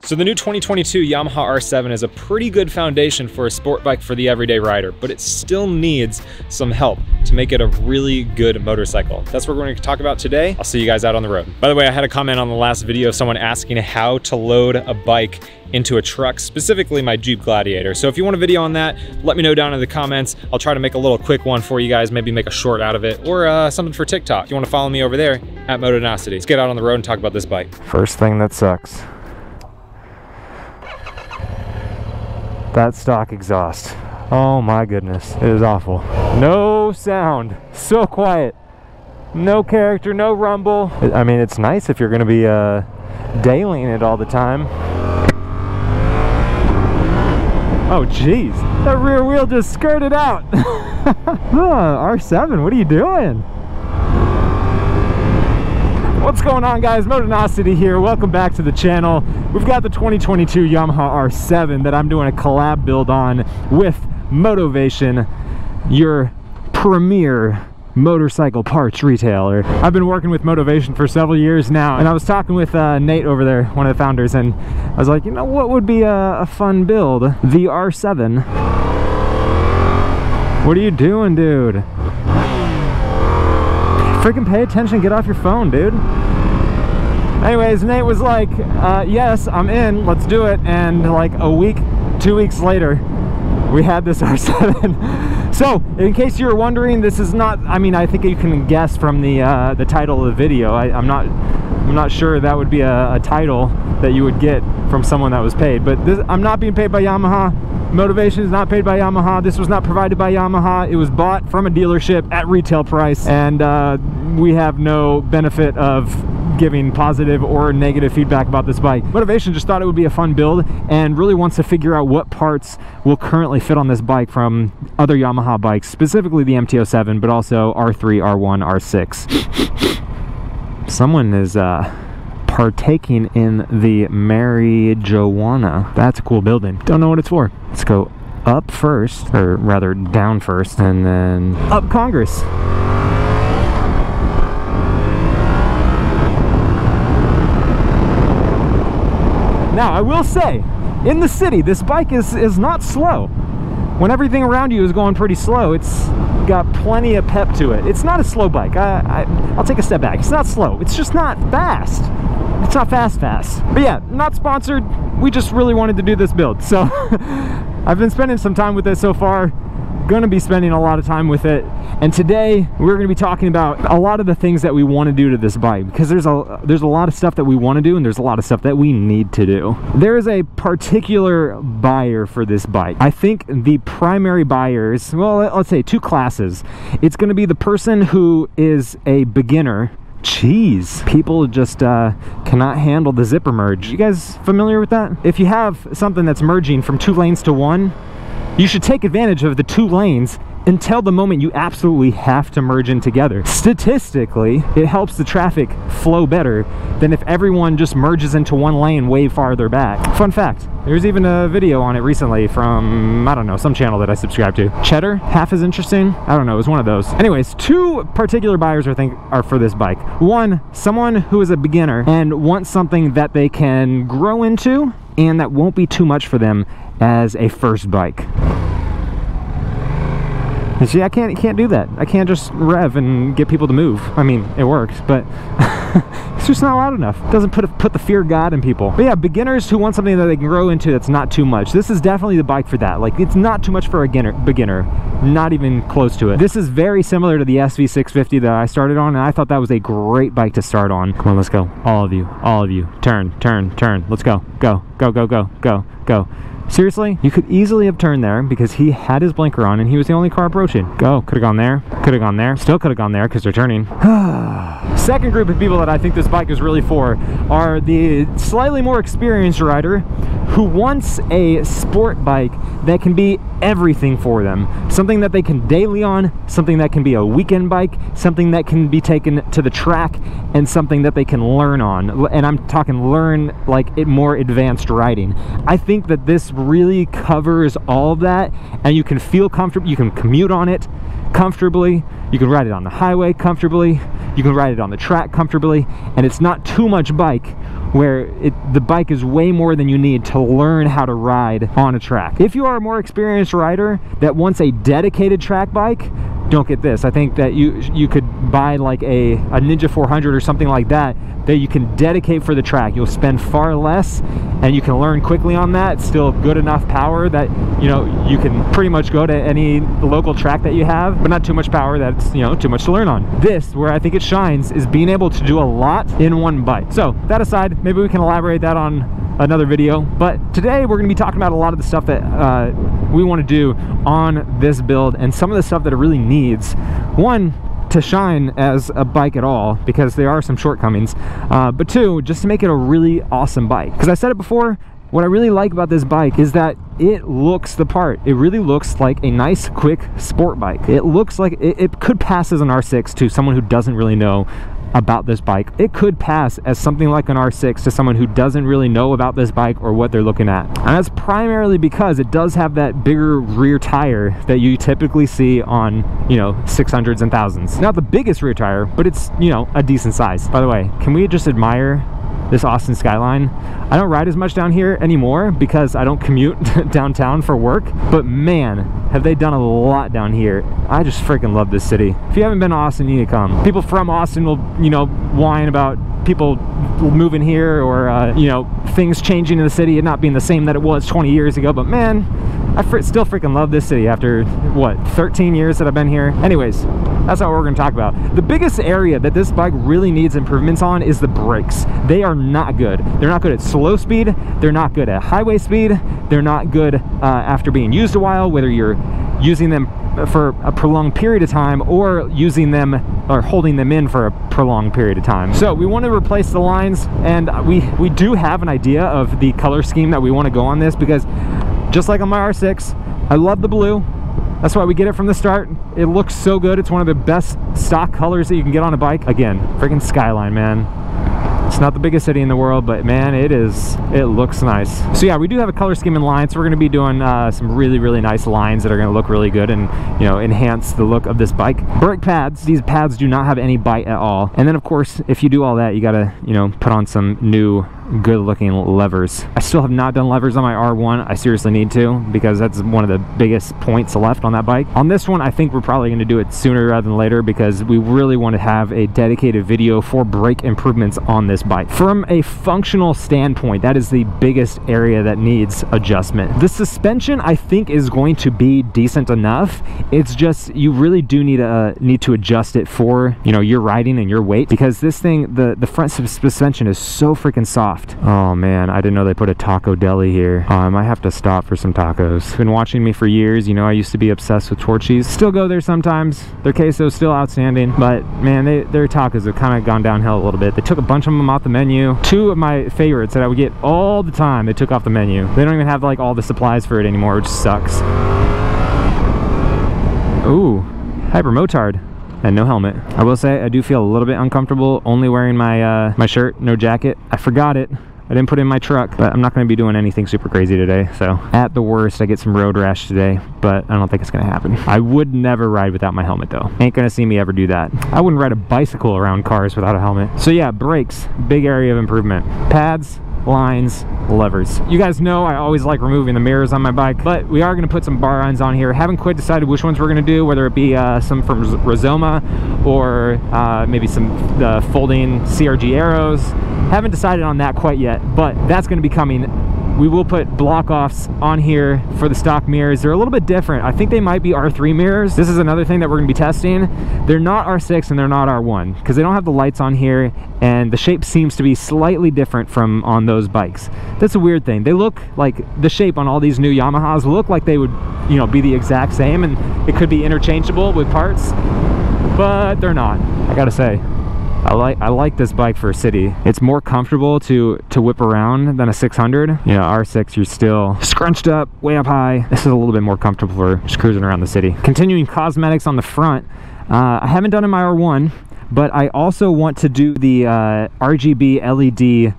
So the new 2022 Yamaha R7 is a pretty good foundation for a sport bike for the everyday rider, but it still needs some help to make it a really good motorcycle. That's what we're going to talk about today. I'll see you guys out on the road. By the way, I had a comment on the last video of someone asking how to load a bike into a truck, specifically my Jeep Gladiator. So if you want a video on that, let me know down in the comments. I'll try to make a little quick one for you guys, maybe make a short out of it, or something for TikTok. If you want to follow me over there, at Motonosity. Let's get out on the road and talk about this bike. First thing that sucks. That stock exhaust. Oh my goodness, it is awful. No sound, so quiet. No character, no rumble. I mean, it's nice if you're gonna be dailing it all the time. Oh geez, that rear wheel just skirted out. R7, what are you doing? What's going on, guys? Motonosity here. Welcome back to the channel. We've got the 2022 Yamaha R7 that I'm doing a collab build on with Motovation, your premier motorcycle parts retailer. I've been working with Motovation for several years now, and I was talking with Nate over there, one of the founders, and I was like, you know what would be a fun build? The R7. What are you doing, dude? Freaking pay attention, get off your phone, dude. Anyways, Nate was like, yes, I'm in, let's do it. And like a week, 2 weeks later, we had this R7. So, in case you were wondering, this is not, I mean, I think you can guess from the title of the video. I'm not sure that would be a title that you would get from someone that was paid. But this, I'm not being paid by Yamaha. Motovation is not paid by Yamaha. This was not provided by Yamaha. It was bought from a dealership at retail price, and we have no benefit of giving positive or negative feedback about this bike. Motovation just thought it would be a fun build and really wants to figure out what parts will currently fit on this bike from other Yamaha bikes, specifically the MT-07, but also R3, R1, R6. Someone is partaking in the marijuana. That's a cool building. Don't know what it's for. Let's go up first, or rather down first, and then up Congress. Now, I will say, in the city, this bike is not slow. When everything around you is going pretty slow, it's got plenty of pep to it. It's not a slow bike. I'll take a step back. It's not slow. It's just not fast. It's not fast. But yeah, not sponsored. We just really wanted to do this build. So I've been spending some time with this so far. Gonna be spending a lot of time with it. And today we're gonna be talking about a lot of the things that we want to do to this bike, because there's a lot of stuff that we want to do and there's a lot of stuff that we need to do. There is a particular buyer for this bike. I think the primary buyers, well, let's say two classes. It's gonna be the person who is a beginner. Jeez, people just cannot handle the zipper merge. You guys familiar with that? If you have something that's merging from 2 lanes to 1, you should take advantage of the 2 lanes until the moment you absolutely have to merge in together. Statistically, it helps the traffic flow better than if everyone just merges into 1 lane way farther back. Fun fact, there's even a video on it recently from, I don't know, some channel that I subscribe to. Cheddar, half as interesting. I don't know, it was one of those. Anyways, 2 particular buyers I think are for this bike. One, someone who is a beginner and wants something that they can grow into and that won't be too much for them as a first bike. And see, I can't do that. I can't just rev and get people to move. I mean, it works, but it's just not loud enough. It doesn't put the fear of God in people. But yeah, beginners who want something that they can grow into that's not too much. This is definitely the bike for that. Like, it's not too much for a beginner. Not even close to it. This is very similar to the SV650 that I started on, and I thought that was a great bike to start on. Come on, let's go. All of you. Turn. Let's go. Go. Seriously, you could easily have turned there because he had his blinker on and he was the only car approaching. Go, could have gone there, still could have gone there because they're turning. Second group of people that I think this bike is really for are the slightly more experienced rider who wants a sport bike that can be everything for them. Something that they can daily on, something that can be a weekend bike, something that can be taken to the track, and something that they can learn on. And I'm talking learn like more advanced riding. I think that this really covers all of that, and you can feel comfortable. You can commute on it comfortably, you can ride it on the highway comfortably, you can ride it on the track comfortably, and it's not too much bike where the bike is way more than you need to learn how to ride on a track. If you are a more experienced rider that wants a dedicated track bike, don't get this. I think that you could buy like a Ninja 400 or something like that you can dedicate for the track. You'll spend far less and you can learn quickly on that. It's still good enough power that, you know, you can pretty much go to any local track that you have, but not too much power that's, you know, too much to learn on. This, where I think it shines, is being able to do a lot in one bike. So that aside, maybe we can elaborate that on another video, but today we're going to be talking about a lot of the stuff that we want to do on this build and some of the stuff that it really needs. One, to shine as a bike at all, because there are some shortcomings, but two, just to make it a really awesome bike. Because I said it before, what I really like about this bike is that it looks the part. It really looks like a nice, quick sport bike. It looks like it could pass as an R6 to someone who doesn't really know about this bike. It could pass as something like an R6 to someone who doesn't really know about this bike or what they're looking at. And that's primarily because it does have that bigger rear tire that you typically see on, you know, 600s and 1000s. Not the biggest rear tire, but it's, you know, a decent size. By the way, can we just admire this Austin skyline? I don't ride as much down here anymore because I don't commute downtown for work, but man, have they done a lot down here. I just freaking love this city. If you haven't been to Austin, you need to come. People from Austin will, you know, whine about people moving here or, you know, things changing in the city and not being the same that it was 20 years ago, but man, I still freaking love this city after, what, 13 years that I've been here? Anyways, that's not what we're going to talk about. The biggest area that this bike really needs improvements on is the brakes. They are not good. They're not good at slow speed. They're not good at highway speed. They're not good after being used a while, whether you're using them for a prolonged period of time or using them or holding them in for a prolonged period of time. So we want to replace the lines, and we do have an idea of the color scheme that we want to go on this, because just like on my R6, I love the blue. That's why we get it from the start. It looks so good. It's one of the best stock colors that you can get on a bike. Again, freaking skyline, man. It's not the biggest city in the world, but man, it looks nice. So yeah, we do have a color scheme in line, so we're going to be doing some really nice lines that are going to look really good and, you know, enhance the look of this bike. Brake pads, these pads do not have any bite at all. And then of course, if you do all that, you got to, you know, put on some new good looking levers. I still have not done levers on my R1. I seriously need to, because that's one of the biggest points left on that bike. On this one, I think we're probably going to do it sooner rather than later, because we really want to have a dedicated video for brake improvements on this bike. From a functional standpoint, that is the biggest area that needs adjustment. The suspension, I think, is going to be decent enough. It's just, you really do need to adjust it for, you know, your riding and your weight, because this thing, the front suspension is so freaking soft. Oh man, I didn't know they put a taco deli here. I might have to stop for some tacos. Been watching me for years. You know, I used to be obsessed with Torchy's. Still go there sometimes. Their queso's still outstanding, but man, their tacos have kind of gone downhill a little bit. They took a bunch of them off the menu. Two of my favorites that I would get all the time, they took off the menu. They don't even have like all the supplies for it anymore, which sucks. Ooh, hyper motard. And no helmet. I will say I do feel a little bit uncomfortable only wearing my my shirt, no jacket. I forgot it. I didn't put it in my truck, but I'm not going to be doing anything super crazy today. So at the worst, I get some road rash today, but I don't think it's going to happen. I would never ride without my helmet though. Ain't going to see me ever do that. I wouldn't ride a bicycle around cars without a helmet. So yeah, brakes, big area of improvement. Pads, lines, levers. You guys know I always like removing the mirrors on my bike, but we are going to put some bar irons on here. Haven't quite decided which ones we're going to do, whether it be some from Rizoma or maybe some folding CRG arrows. Haven't decided on that quite yet, but that's going to be coming. We will put block offs on here for the stock mirrors. They're a little bit different. I think they might be R3 mirrors. This is another thing that we're going to be testing. They're not R6 and they're not R1 because they don't have the lights on here, and the shape seems to be slightly different from on those bikes. That's a weird thing. They look like the shape on all these new Yamahas look like they would, you know, be the exact same, and it could be interchangeable with parts, but they're not. I gotta say, I like this bike for a city. It's more comfortable to whip around than a 600. You know, R6, you're still scrunched up, way up high. This is a little bit more comfortable for just cruising around the city. Continuing cosmetics on the front. I haven't done in my R1, but I also want to do the RGB LED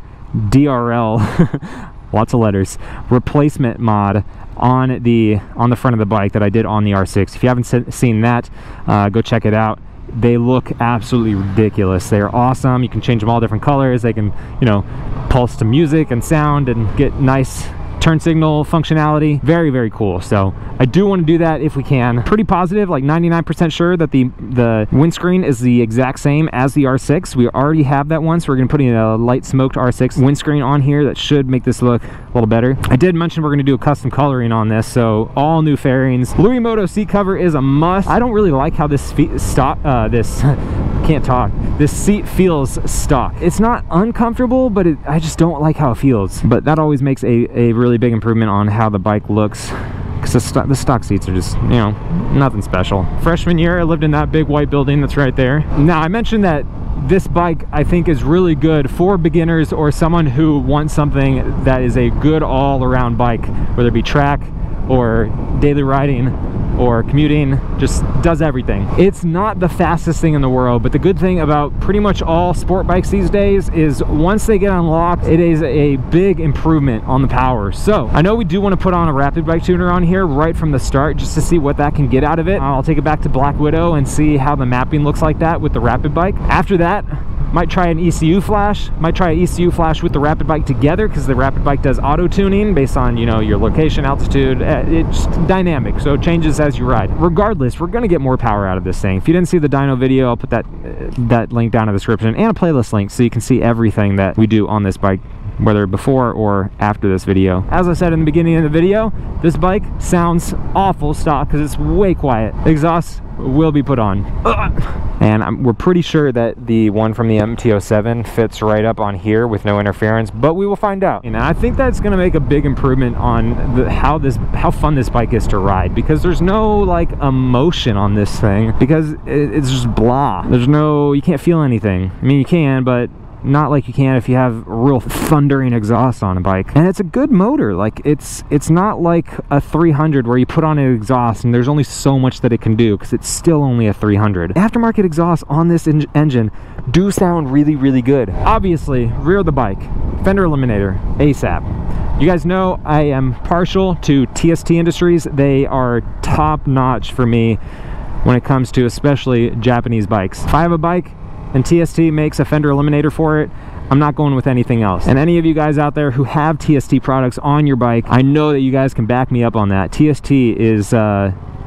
DRL, lots of letters, replacement mod on the front of the bike that I did on the R6. If you haven't seen that, go check it out. they look absolutely ridiculous. They are awesome. You can change them all different colors. They can, you know, pulse to music and sound and get nice turn signal functionality. Very, very cool. So I do want to do that if we can. Pretty positive, like 99% sure that the windscreen is the exact same as the R6. We already have that one, so we're going to put in a light smoked R6 windscreen on here. That should make this look a little better. I did mention we're going to do a custom coloring on this, so all new fairings. Louis Moto seat cover is a must. I don't really like how this can't talk. This seat feels stock. It's not uncomfortable, but I just don't like how it feels. But that always makes a really big improvement on how the bike looks, because the stock seats are just, you know, nothing special. Freshman year, I lived in that big white building that's right there. Now, I mentioned that this bike, I think, is really good for beginners or someone who wants something that is a good all-around bike, whether it be track or daily riding or commuting, just does everything. It's not the fastest thing in the world, but the good thing about pretty much all sport bikes these days is once they get unlocked, it is a big improvement on the power. So I know we do want to put on a rapid bike tuner on here right from the start just to see what that can get out of it. I'll take it back to Black Widow and see how the mapping looks like that with the rapid bike. After that, might try an ECU flash. Might try an ECU flash with the rapid bike together, because the rapid bike does auto tuning based on, you know, your location, altitude. It's dynamic, so it changes as you ride. Regardless, we're gonna get more power out of this thing. If you didn't see the dyno video, I'll put that link down in the description and a playlist link so you can see everything that we do on this bike, whether before or after this video. As I said in the beginning of the video, this bike sounds awful stock because it's way quiet. Exhaust will be put on. And we're pretty sure that the one from the MT-07 fits right up on here with no interference, but we will find out. And I think that's going to make a big improvement on how fun this bike is to ride, because there's no like emotion on this thing, because it's just blah. You can't feel anything. I mean, you can, but not like you can if you have real thundering exhaust on a bike. And it's a good motor. Like it's not like a 300 where you put on an exhaust and there's only so much that it can do, because it's still only a 300. Aftermarket exhausts on this engine do sound really, really good. Obviously, rear of the bike, fender eliminator, ASAP. You guys know I am partial to TST Industries. They are top notch for me when it comes to especially Japanese bikes. If I have a bike and TST makes a fender eliminator for it, I'm not going with anything else. And any of you guys out there who have TST products on your bike, I know that you guys can back me up on that. TST is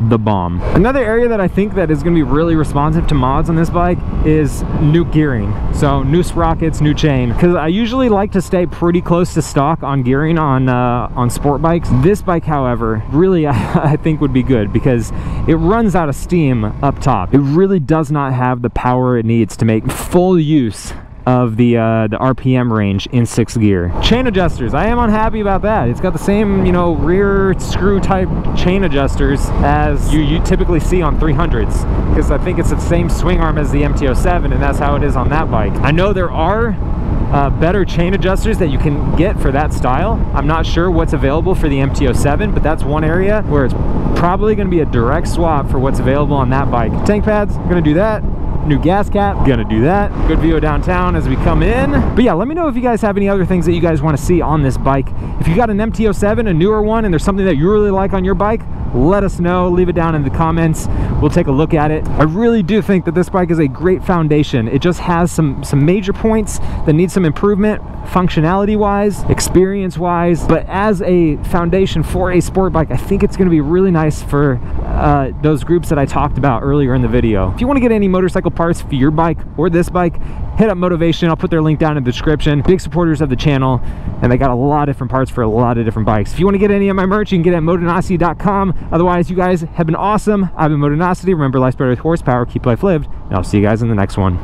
the bomb. Another area that I think that is going to be really responsive to mods on this bike is new gearing. So new sprockets, new chain, because I usually like to stay pretty close to stock on gearing on sport bikes. This bike, however, really I think would be good because it runs out of steam up top. It really does not have the power it needs to make full use of the RPM range in 6th gear. Chain adjusters, I am unhappy about that. It's got the same, you know, rear screw type chain adjusters as you typically see on 300s, because I think it's the same swing arm as the MT-07, and that's how it is on that bike. I know there are better chain adjusters that you can get for that style. I'm not sure what's available for the MT-07, but that's one area where it's probably going to be a direct swap for what's available on that bike. Tank pads, going to do that. New gas cap, gonna do that. Good view of downtown as we come in. But yeah, let me know if you guys have any other things that you guys want to see on this bike. If you got an MT-07, a newer one, and there's something that you really like on your bike, let us know. Leave it down in the comments. We'll take a look at it. I really do think that this bike is a great foundation. It just has some major points that need some improvement, functionality wise, experience wise, but as a foundation for a sport bike, I think it's going to be really nice for those groups that I talked about earlier in the video. If you want to get any motorcycle parts for your bike or this bike, hit up Motivation. I'll put their link down in the description. Big supporters of the channel, and they got a lot of different parts for a lot of different bikes. If you want to get any of my merch, you can get it at Motonosity.com. Otherwise, you guys have been awesome. I've been Motonosity. Remember, life's better with horsepower. Keep life lived, and I'll see you guys in the next one.